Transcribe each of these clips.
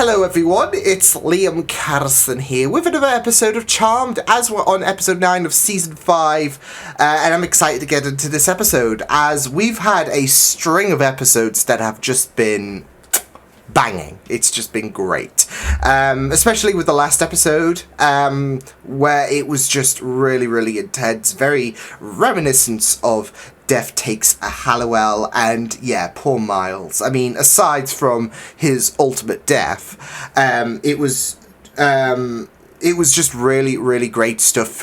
Hello everyone, it's Liam Carson here with another episode of Charmed, as we're on episode 9 of season 5, and I'm excited to get into this episode, as we've had a string of episodes that have just been banging. It's just been great, especially with the last episode, where it was just really intense, very reminiscent of Death Takes a Halliwell, and yeah, poor Miles. I mean, aside from his ultimate death, it was just really great stuff,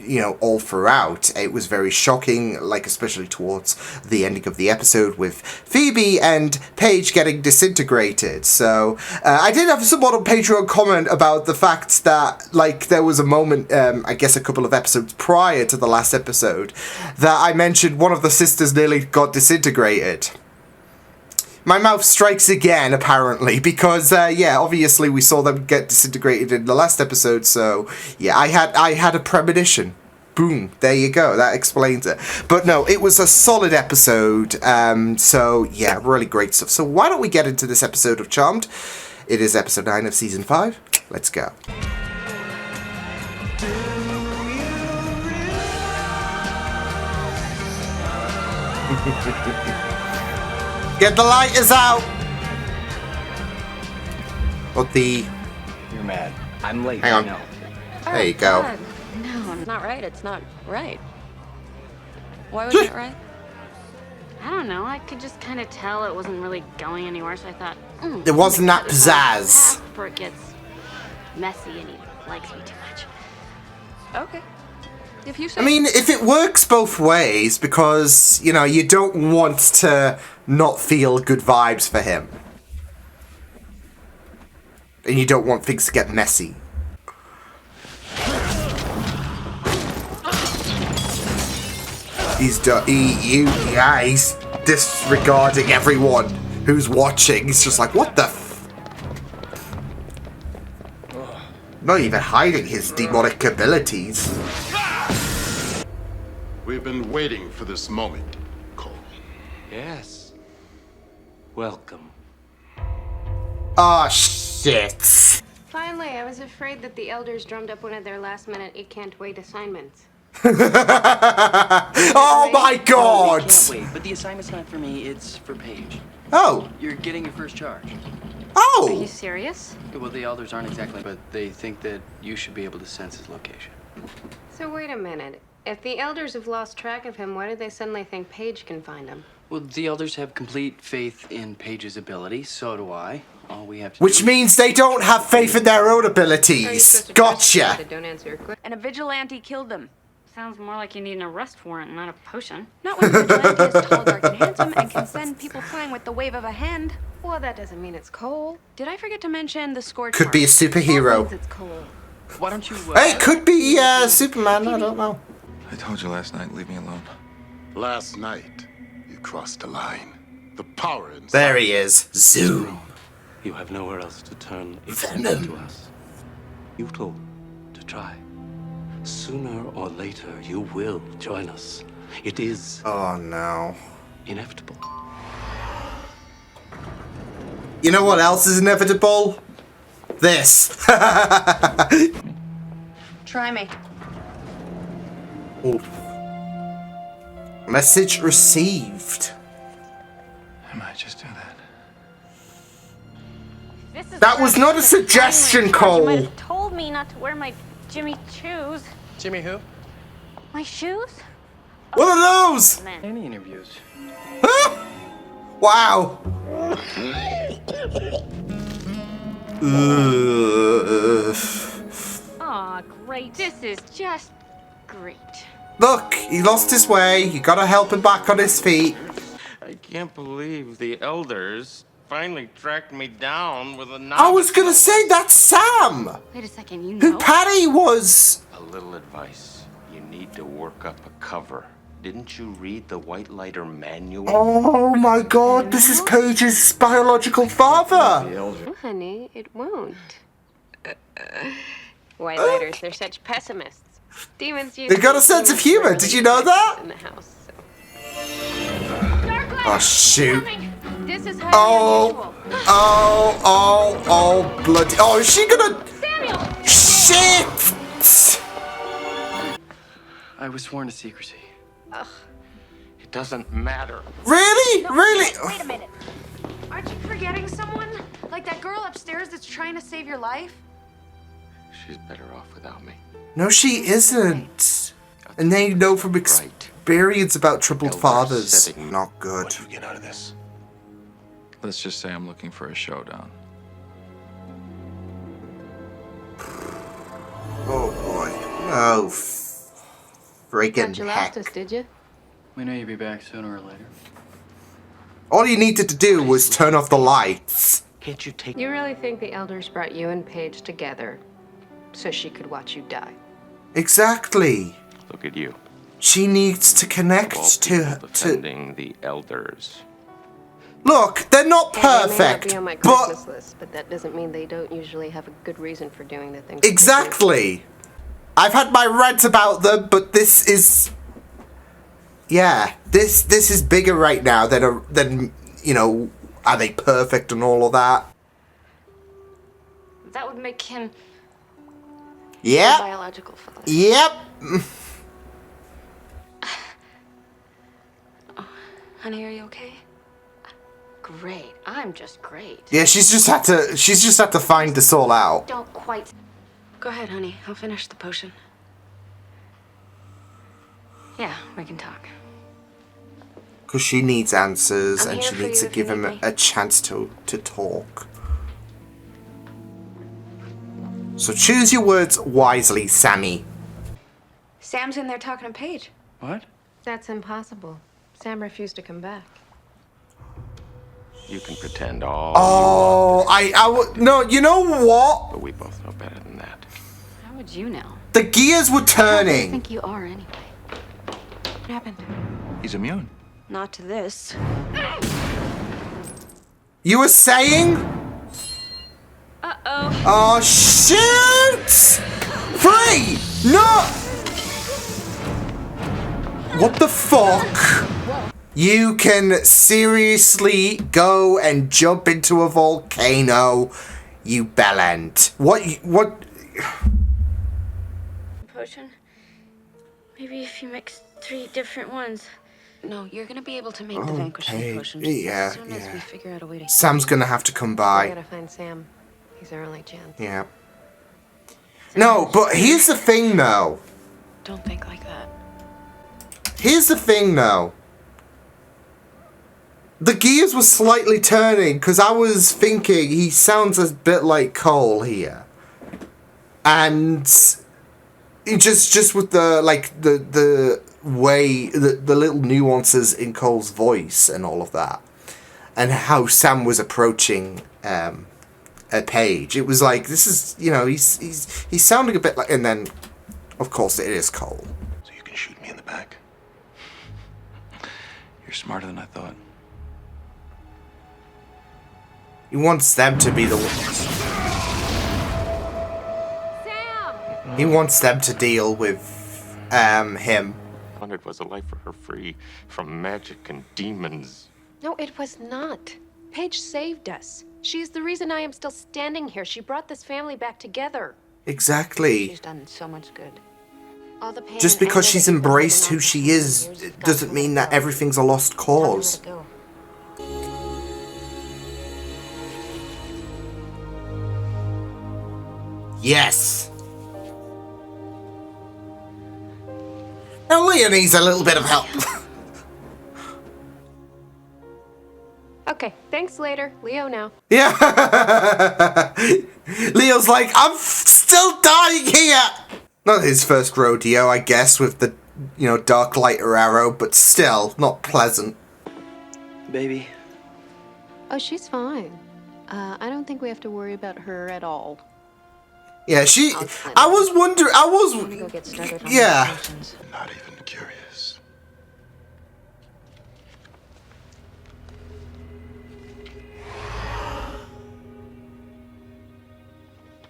you know, all throughout. It was very shocking, like especially towards the ending of the episode with Phoebe and Paige getting disintegrated. So I did have someone on Patreon comment about the fact that, like, there was a moment, I guess a couple of episodes prior to the last episode, that I mentioned one of the sisters nearly got disintegrated. My mouth strikes again, apparently, because, yeah, obviously we saw them get disintegrated in the last episode, so, yeah, I had a premonition. Boom, there you go, that explains it. But no, it was a solid episode, so, yeah, really great stuff. So why don't we get into this episode of Charmed? It is episode 9 of season 5. Let's go. Get the lighters out! What the... You're mad. I'm late. Hang on. No. There you go. God. No, it's not right. It's not right. Why wasn't it right? I don't know. I could just kind of tell it wasn't really going anywhere, so I thought, It wasn't that pizzazz. Before it gets messy and he likes me too much. Okay. If you say... I mean, if it works both ways, because, you know, you don't want to not feel good vibes for him. And you don't want things to get messy. He's disregarding everyone who's watching. He's just like, what the f... Not even hiding his demonic abilities. We've been waiting for this moment, Cole. Yes. Welcome. Ah, shit. Finally, I was afraid that the elders drummed up one of their last-minute "it can't wait" assignments. Oh my god! I can't wait, but the assignment's not for me, it's for Paige. Oh. You're getting your first charge. Are you Oh! serious? Well, the elders aren't exactly, but they think that you should be able to sense his location. So wait a minute. If the elders have lost track of him, why did they suddenly think Paige can find him? Well, the elders have complete faith in Paige's ability, so do I. All we have to Which do means they don't have faith in their own Are you abilities. supposed to trust people Gotcha! that don't answer your questions? And a vigilante killed them. Sounds more like you need an arrest warrant, not a potion. Not when the vigilante is tall, dark, and handsome and can send people flying with the wave of a hand. Well, that doesn't mean it's Cole. Did I forget to mention the scorch Could be a marks? That superhero. means it's Cole. Why don't you... Hey, it could be Superman, I don't know. I told you last night, leave me alone. Last night, you crossed a line. The power inside. There he is. Zoom. You have nowhere else to turn except Venom. to us. Futile to try. Sooner or later, you will join us. It is Oh no. inevitable. You know what else is inevitable? This. Try me. Oof. Message received. I might just do that. This is That was not a suggestion, You Cole. might have told me not to wear my Jimmy shoes. Jimmy who? My shoes? What are those? Man. Any interviews. Huh? Wow. Ugh. Aw, great. This is just great. Look, he lost his way. You gotta help him back on his feet. I can't believe the elders finally tracked me down with a knife. I was gonna say that's Sam, Wait a second, you who know? Patty was. A little advice. You need to work up a cover. Didn't you read the White Lighter manual? Oh my god, this is Paige's biological father. Oh, honey, it won't. White lighters, they're such pessimists. Demons use They got a sense of humor, did you know that? in the house, so. Oh shoot. This is Oh. Oh, bloody. Oh, is she gonna. Samuel! Shit! I was sworn to secrecy. It doesn't matter. Really? Really? Wait a minute. Aren't you forgetting someone? Like that girl upstairs that's trying to save your life? She's better off without me. No, she isn't. And they know from experience about troubled Elders fathers. setting- Not good. What do you get out of this? Let's just say I'm looking for a showdown. Oh boy. Oh, freaking Thought you heck. lost us, did you? We know you'd be back sooner or later. All you needed to do was turn off the lights. Can't you take... You really think the elders brought you and Paige together so she could watch you die? Exactly. Look at you. She needs to Of all connect people to. defending the elders. Look, they're not Yeah, they may not perfect, be on my but Christmas list, but that doesn't mean they don't usually have a good reason for doing the things. exactly. I've had my rants about them, but this is. Yeah, this is bigger right now than you know. Are they perfect and all of that? That would make him Yep. biological father. Yep. Honey, are you okay? Great. I'm just great. Yeah, she's just had to find this all out. Don't quite. Go ahead, honey. I'll finish the potion. Yeah, we can talk. Because she needs answers I'm and here she for needs you to if you give him need me. a chance to talk. So choose your words wisely, Sammy. Sam's in there talking to Paige. What? That's impossible. Sam refused to come back. You can pretend all Oh, no, you know what? but we both know better than that. How would you know? The gears were I turning. think you are anyway. What happened? He's immune. Not to this. You were saying? Uh-oh. Oh, shit! Free! No! What the fuck? You can seriously go and jump into a volcano, you bellend. What? Potion? Maybe if you mix 3 different ones. No, you're gonna be able to make the vanquishing Okay, potion just yeah, as soon as we yeah. figure out a way to. Sam's gonna have to come We by. gotta find Sam. He's our only chance. Yeah. No, but here's the thing, though. Don't think like that. Here's the thing, though. The gears were slightly turning because I was thinking he sounds a bit like Cole here, and it just with the the way the little nuances in Cole's voice and all of that, and how Sam was approaching a Paige. It was like, this is, you know, he's sounding a bit like, and then of course it is Cole. So you can shoot me in the back? You're smarter than I thought. He wants them to be the ones. Sam! He wants them to deal with him. Wanted was a life for her free from magic and demons. No, it was not. Paige saved us. She's the reason I am still standing here. She brought this family back together. Exactly. She's done so much good. All the pain Just and because anger she's that you've been embraced holding who on to she for is, years, you've got doesn't to mean let that go. everything's a lost Tell her to cause. let go. Yes. Now Leah needs a little bit of help. Okay, thanks later. Leo now. Yeah. Leo's like, I'm still dying here. Not his first rodeo, I guess, with the, you know, dark lighter arrow, but still not pleasant. Baby. Oh, she's fine. I don't think we have to worry about her at all. Yeah, she. I'll explain I it. was wondering. I I'm gonna go was. get started on Yeah. the potions. Not even curious.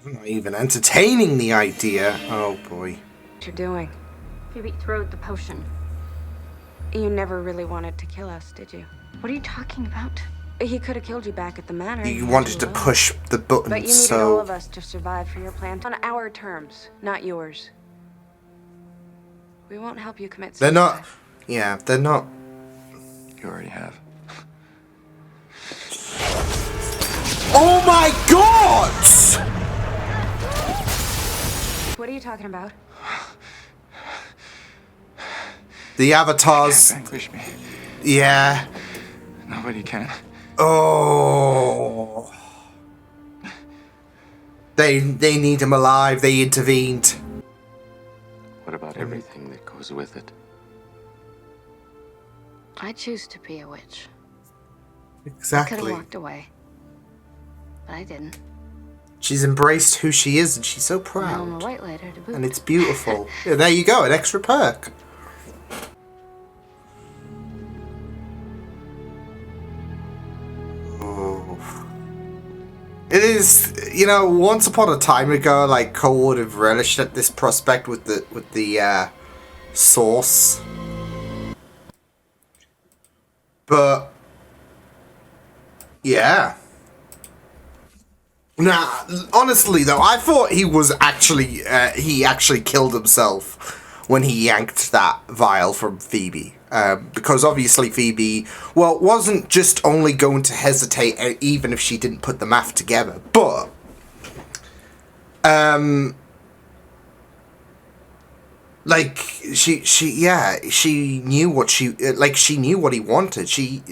I'm not even entertaining the idea. Oh boy. What you're doing? Phoebe, throw the potion. You never really wanted to kill us, did you? What are you talking about? He could have killed you back at the manor. He wanted to push the button, But you needed all of us to survive for your plan. On our terms, not yours. We won't help you commit suicide. They're not... Yeah, they're not... You already have. Oh my god! What are you talking about? The avatars... Vanquish me. Yeah. Nobody can. Oh... They need him alive. They intervened. What about everything that goes with it? I choose to be a witch. I could Exactly. have walked away. But I didn't. She's embraced who she is, and she's so Now I'm a proud. white lighter to boot. And it's beautiful. Yeah, there you go, an extra perk. Oh. It is, you know, once upon a time ago, like, Cole would have relished at this prospect with the sauce. But yeah. Now, honestly though, I thought he was actually he actually killed himself when he yanked that vial from Phoebe. Because obviously Phoebe, well, wasn't just only going to hesitate even if she didn't put the math together, but like she knew what she knew what he wanted. She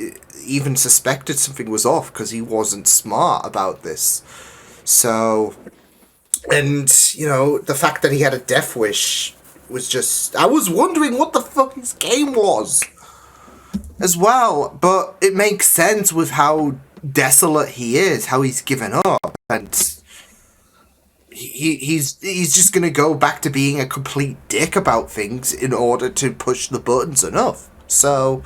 even suspected something was off because he wasn't smart about this. So, and you know, the fact that he had a death wish was just, I was wondering what the fuck his game was as well, but it makes sense with how desolate he is, how he's given up, and he's just gonna go back to being a complete dick about things in order to push the buttons enough. So,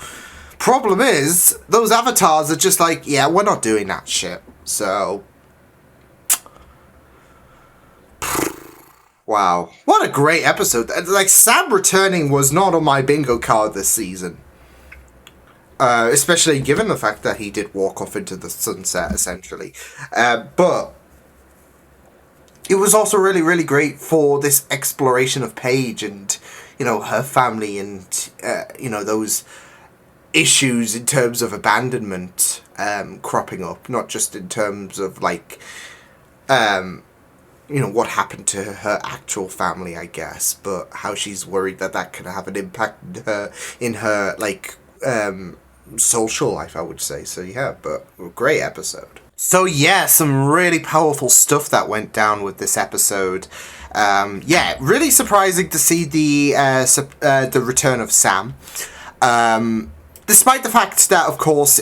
problem is, those avatars are just like, yeah, we're not doing that shit. So, wow, what a great episode! Like, Sam returning was not on my bingo card this season. Especially given the fact that he did walk off into the sunset, essentially. But it was also really, really great for this exploration of Paige and, you know, her family and, you know, those issues in terms of abandonment cropping up. Not just in terms of, like, you know, what happened to her actual family, I guess, but how she's worried that that could have an impact in her like, social life, I would say. So yeah, but a great episode. So yeah, some really powerful stuff that went down with this episode. Yeah, really surprising to see the return of Sam. Despite the fact that, of course,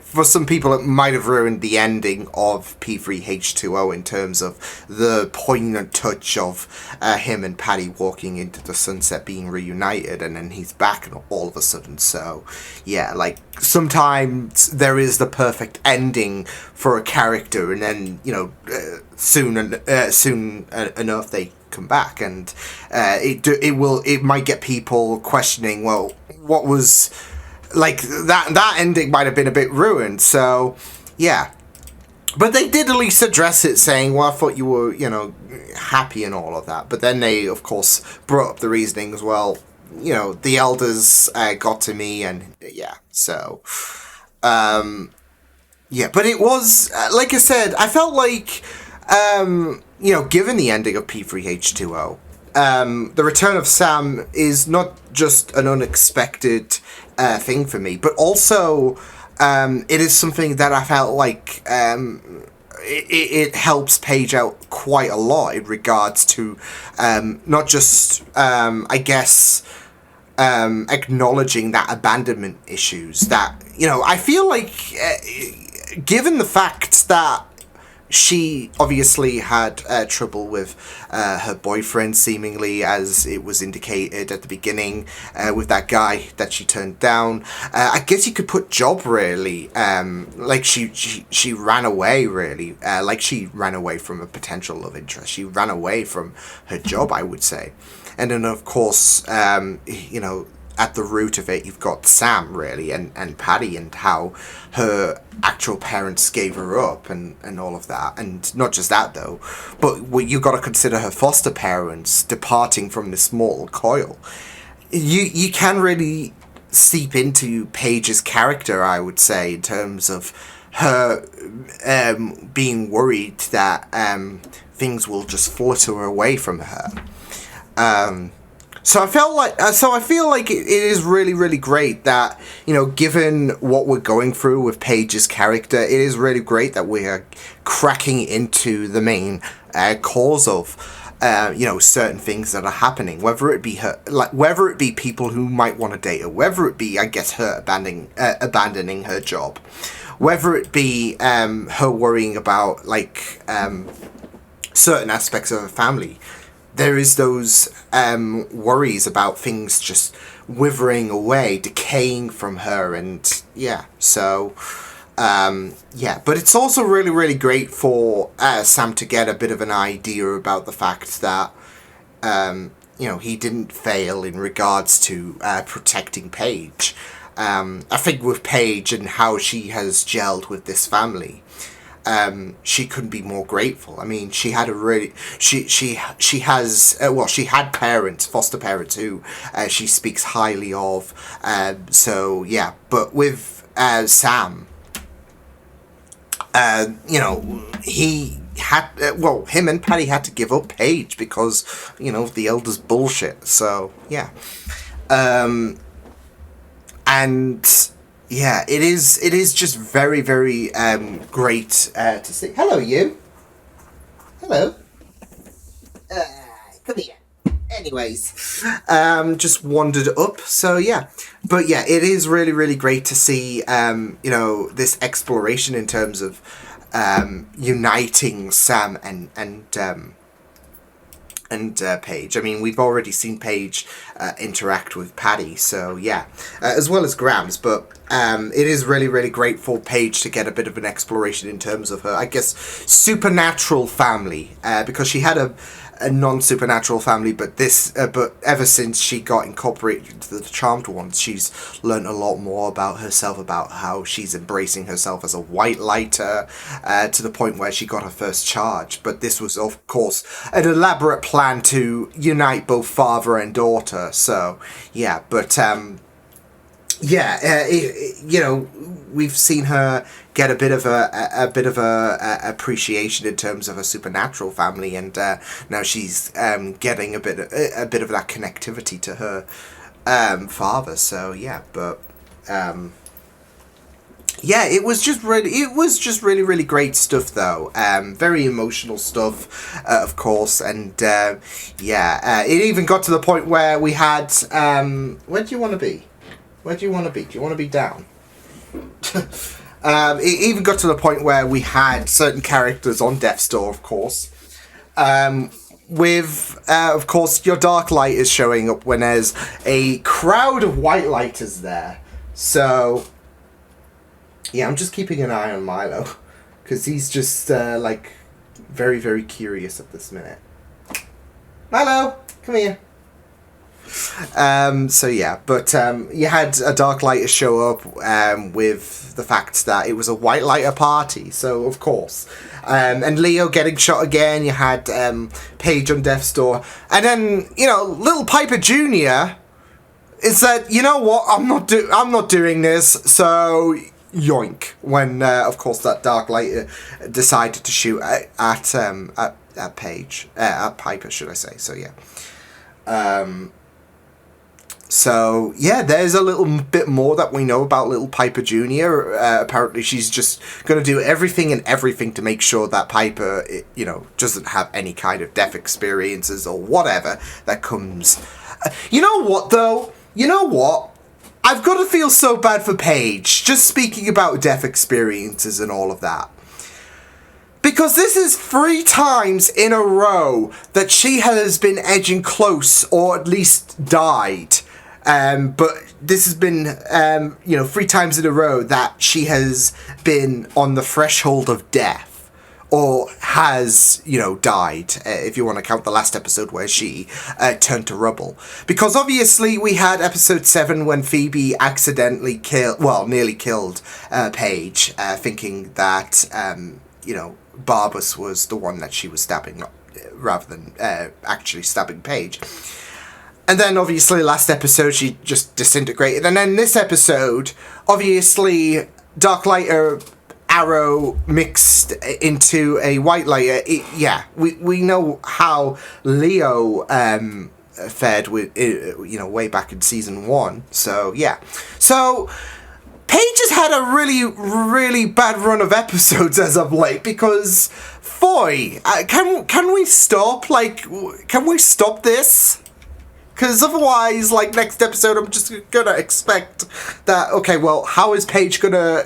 for some people it might have ruined the ending of P3H2O in terms of the poignant touch of him and Patty walking into the sunset being reunited, and then he's back and all of a sudden. So, yeah, like, sometimes there is the perfect ending for a character, and then, you know, soon enough they come back, and it might get people questioning, well, what was... Like, that ending might have been a bit ruined, so, yeah. But they did at least address it, saying, well, I thought you were, you know, happy and all of that. But then they, of course, brought up the reasoning as well. You know, the elders got to me, and, yeah, so... yeah, but it was, like I said, I felt like, you know, given the ending of P3H2O, the return of Sam is not just an unexpected... thing for me, but also it is something that I felt like it helps Paige out quite a lot in regards to not just I guess acknowledging that abandonment issues that, you know, I feel like given the fact that she obviously had trouble with her boyfriend, seemingly, as it was indicated at the beginning, with that guy that she turned down. I guess you could put job, really. Like, she ran away, really. Like, she ran away from a potential love interest. She ran away from her job, I would say. And then, of course, you know, at the root of it, you've got Sam, really, and Patty, and how her actual parents gave her up, and all of that. And not just that, though, but you got to consider her foster parents departing from this mortal coil. You can really seep into Paige's character, I would say, in terms of her being worried that things will just flutter away from her. So I feel like it is really, really great that, you know, given what we're going through with Paige's character, it is really great that we are cracking into the main cause of, you know, certain things that are happening, whether it be her, whether it be people who might want to date her, whether it be, I guess, her abandoning her job, whether it be her worrying about, like, certain aspects of her family. There is those worries about things just withering away, decaying from her, and yeah, so yeah. But it's also really, really great for Sam to get a bit of an idea about the fact that you know, he didn't fail in regards to protecting Paige. I think with Paige and how she has gelled with this family, she couldn't be more grateful. I mean, she had a really, she has, well, she had parents, foster parents, who she speaks highly of. So yeah, but with Sam, you know, he had, well, him and Patty had to give up Paige because, you know, the elders' bullshit. So yeah, and yeah, it is just very, very great to see. Hello, you. Hello. Come here. Anyways, just wandered up. So yeah, but yeah, it is really, really great to see you know, this exploration in terms of uniting Sam and Paige. I mean, we've already seen Paige interact with Patty, so yeah, as well as Grams, but it is really, really great for Paige to get a bit of an exploration in terms of her, I guess, supernatural family, because she had a non-supernatural family, but this, but ever since she got incorporated into the Charmed Ones, she's learned a lot more about herself, about how she's embracing herself as a white lighter, to the point where she got her first charge. But this was, of course, an elaborate plan to unite both father and daughter. So yeah, but yeah, you know, we've seen her get a bit of a appreciation in terms of a supernatural family, and now she's getting a bit of that connectivity to her father. So yeah, but yeah, it was just really, really great stuff, though. Very emotional stuff, of course, and yeah, it even got to the point where we had where do you want to be? Where do you want to be? Do you want to be down? It even got to the point where we had certain characters on Death's Door, of course. With, of course, your Dark Light is showing up when there's a crowd of White Lighters there. So, yeah, I'm just keeping an eye on Milo, because he's just, like, very, very curious at this minute. Milo, come here. So yeah, but you had a Dark Lighter show up with the fact that it was a White Lighter party, so of course. And Leo getting shot again, you had Paige on Death's Door, and then, you know, Little Piper Jr. is that, you know what, I'm not doing this, so yoink, when of course that Dark Lighter decided to shoot at Paige, at Piper, should I say. So yeah. So, yeah, there's a little bit more that we know about Little Piper Jr. Apparently she's just going to do everything to make sure that Piper, you know, doesn't have any kind of death experiences or whatever that comes. You know what, though? You know what? I've got to feel so bad for Paige, just speaking about death experiences and all of that. Because this is 3 times in a row that she has been edging close, or at least died. But this has been, you know, 3 times in a row that she has been on the threshold of death. or has, died, if you want to count the last episode where she turned to rubble. Because obviously we had episode 7 when Phoebe accidentally nearly killed Paige, thinking that, Barbas was the one that she was stabbing, rather than actually stabbing Paige. And then, obviously, last episode, she just disintegrated. And then this episode, obviously, Dark Lighter arrow mixed into a white lighter. We know how Leo fared with, way back in season 1. So, yeah. So, Paige has had a really, really bad run of episodes as of late, because, boy, can we stop? Can we stop this? Because otherwise, next episode, I'm just gonna expect that, okay, well, how is Paige gonna,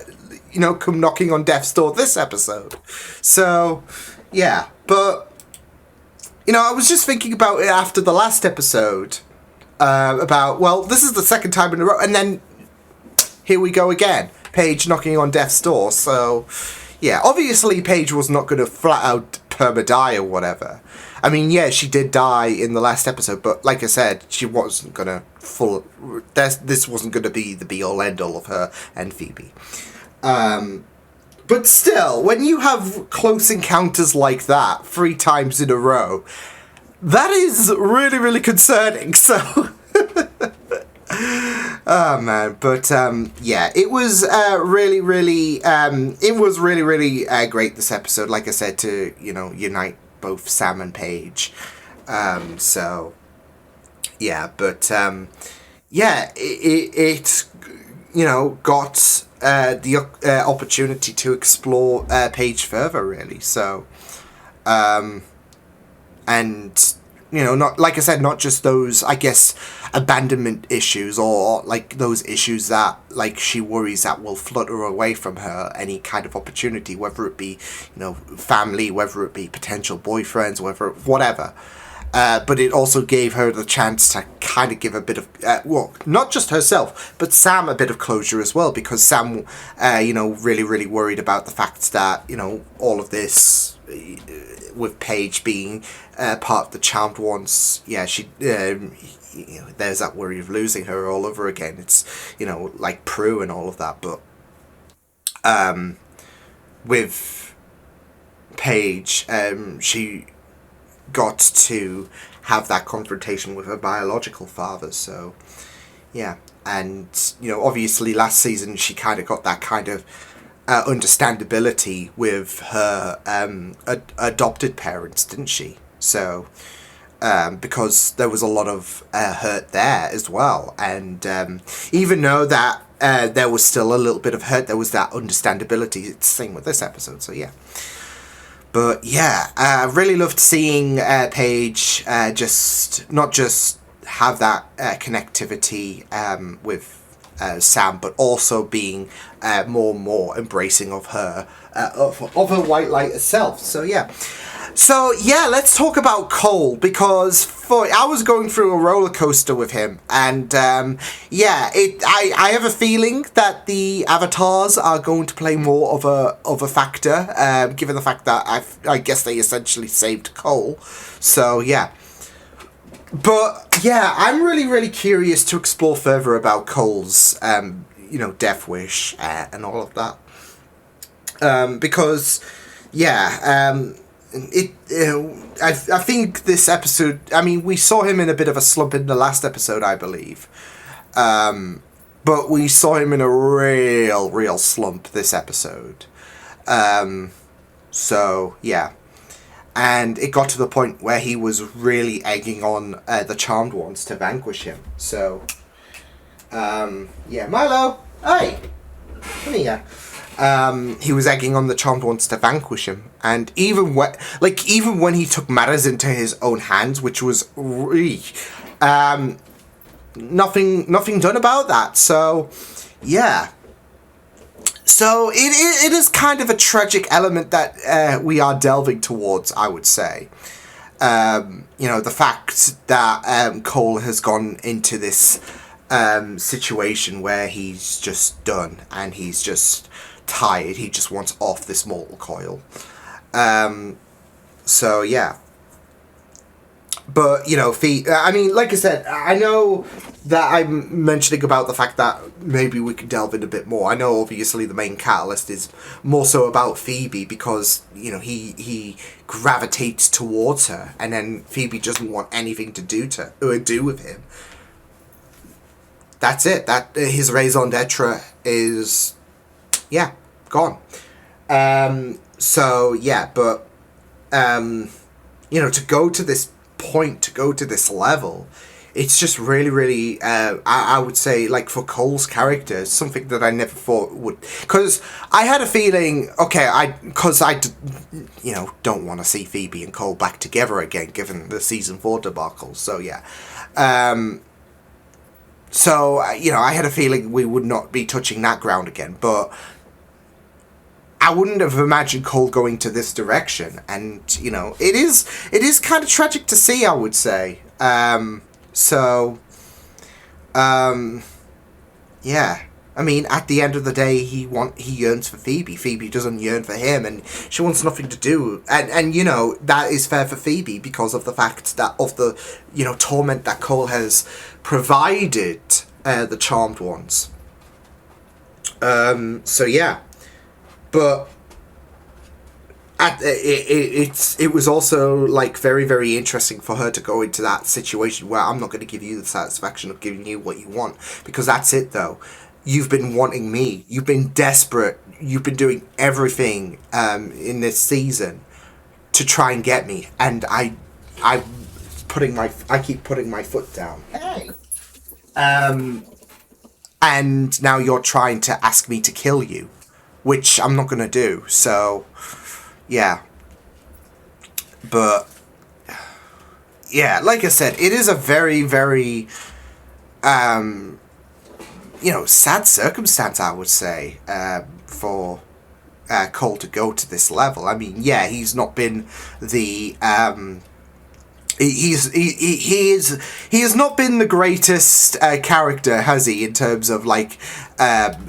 come knocking on death's door this episode? So, yeah. But, I was just thinking about it after the last episode, this is the second time in a row, and then here we go again. Paige knocking on death's door, so, yeah. Obviously, Paige was not gonna flat out perma-die or whatever. I mean, yeah, she did die in the last episode, but like I said, she wasn't gonna this wasn't gonna be the be-all end-all of her and Phoebe. But still, when you have close encounters like that 3 times in a row, that is really, really concerning, so... Oh man, but yeah, it was really, really great this episode, like I said, to, unite both Sam and Paige. So, yeah, but, yeah, it got the opportunity to explore Paige further, really. So, and, not, like I said, not just those, I guess, abandonment issues, or, those issues that, she worries that will flutter away from her any kind of opportunity, whether it be, family, whether it be potential boyfriends, whatever. But it also gave her the chance to kind of give a bit of, not just herself, but Sam a bit of closure as well, because Sam, really, really worried about the fact that, all of this, with Paige being part of the Charmed Ones, yeah, she, there's that worry of losing her all over again. It's, like Prue and all of that, but, with Paige, she got to have that confrontation with her biological father, so, yeah, and, obviously last season she kind of got that kind of understandability with her adopted parents, didn't she? So, because there was a lot of hurt there as well, and even though that there was still a little bit of hurt, there was that understandability. It's the same with this episode, so yeah. But yeah, I really loved seeing Paige not just have that connectivity with Sam, but also being more and more embracing of her white light herself. So yeah. So yeah, let's talk about Cole, because I was going through a roller coaster with him, and yeah, I have a feeling that the avatars are going to play more of a factor, given the fact that I guess they essentially saved Cole. So yeah. But yeah, I'm really, really curious to explore further about Cole's death wish and all of that. Because yeah, I think this episode, I mean, we saw him in a bit of a slump in the last episode, I believe. But we saw him in a real slump this episode. So, yeah. And it got to the point where he was really egging on the Charmed Ones to vanquish him. So, yeah. Milo! Hey! Come here. He was egging on the Charmed Ones to vanquish him, and even when he took matters into his own hands, which was really, nothing done about that. So, yeah. So it is kind of a tragic element that we are delving towards, I would say. The fact that Cole has gone into this situation where he's just done and he's just tired. He just wants off this mortal coil. So yeah. But, you know, I mean, like I said, I know that I'm mentioning about the fact that maybe we could delve in a bit more. I know, obviously, the main catalyst is more so about Phoebe because, you know, he gravitates towards her, and then Phoebe doesn't want anything to do with him. That's it. That his raison d'etre is, yeah, gone. So, yeah, but, you know, to go to this point, to go to this level, it's just really, really, I would say, like, for Cole's character, something that I never thought would, because I had a feeling, okay, because I you know, don't want to see Phoebe and Cole back together again, given the season 4 debacle, so yeah. So, you know, I had a feeling we would not be touching that ground again, but I wouldn't have imagined Cole going to this direction, and, you know, it is kind of tragic to see, I would say. Yeah. I mean, at the end of the day, he yearns for Phoebe. Phoebe doesn't yearn for him, and she wants nothing to do. And you know, that is fair for Phoebe because of the fact that of the, you know, torment that Cole has provided the Charmed ones. So yeah. But it was also, like, very, very interesting for her to go into that situation where I'm not going to give you the satisfaction of giving you what you want, because that's it, though. You've been wanting me. You've been desperate. You've been doing everything in this season to try and get me, and I keep putting my foot down. Hey. And now you're trying to ask me to kill you, which I'm not going to do, so, yeah. But, yeah, like I said, it is a very, very, you know, sad circumstance, I would say, for Cole to go to this level. I mean, yeah, he's not been the, he has not been the greatest character, has he, in terms of, like,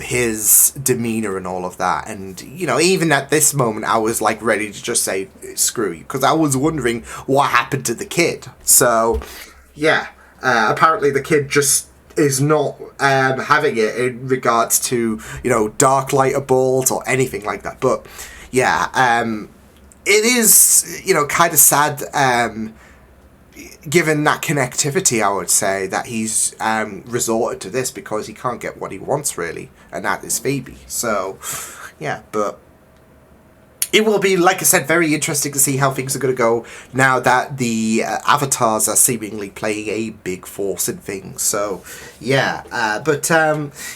his demeanor and all of that. And, you know, even at this moment, I was, like, ready to just say screw you, because I was wondering what happened to the kid. So, yeah, apparently the kid just is not having it in regards to, you know, dark lighter balls or anything like that. But, yeah, it is, you know, kind of sad, given that connectivity, I would say, that he's resorted to this because he can't get what he wants, really, and that is Phoebe. So, yeah, but it will be, like I said, very interesting to see how things are going to go now that the avatars are seemingly playing a big force in things. So, yeah.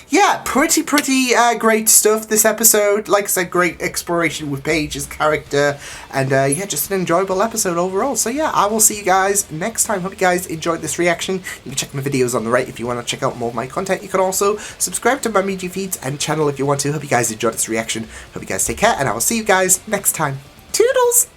Yeah, pretty great stuff this episode. Like I said, great exploration with Paige's character. And, yeah, just an enjoyable episode overall. So, yeah, I will see you guys next time. Hope you guys enjoyed this reaction. You can check my videos on the right if you want to check out more of my content. You can also subscribe to my media feeds and channel if you want to. Hope you guys enjoyed this reaction. Hope you guys take care, and I will see you guys next time. Toodles!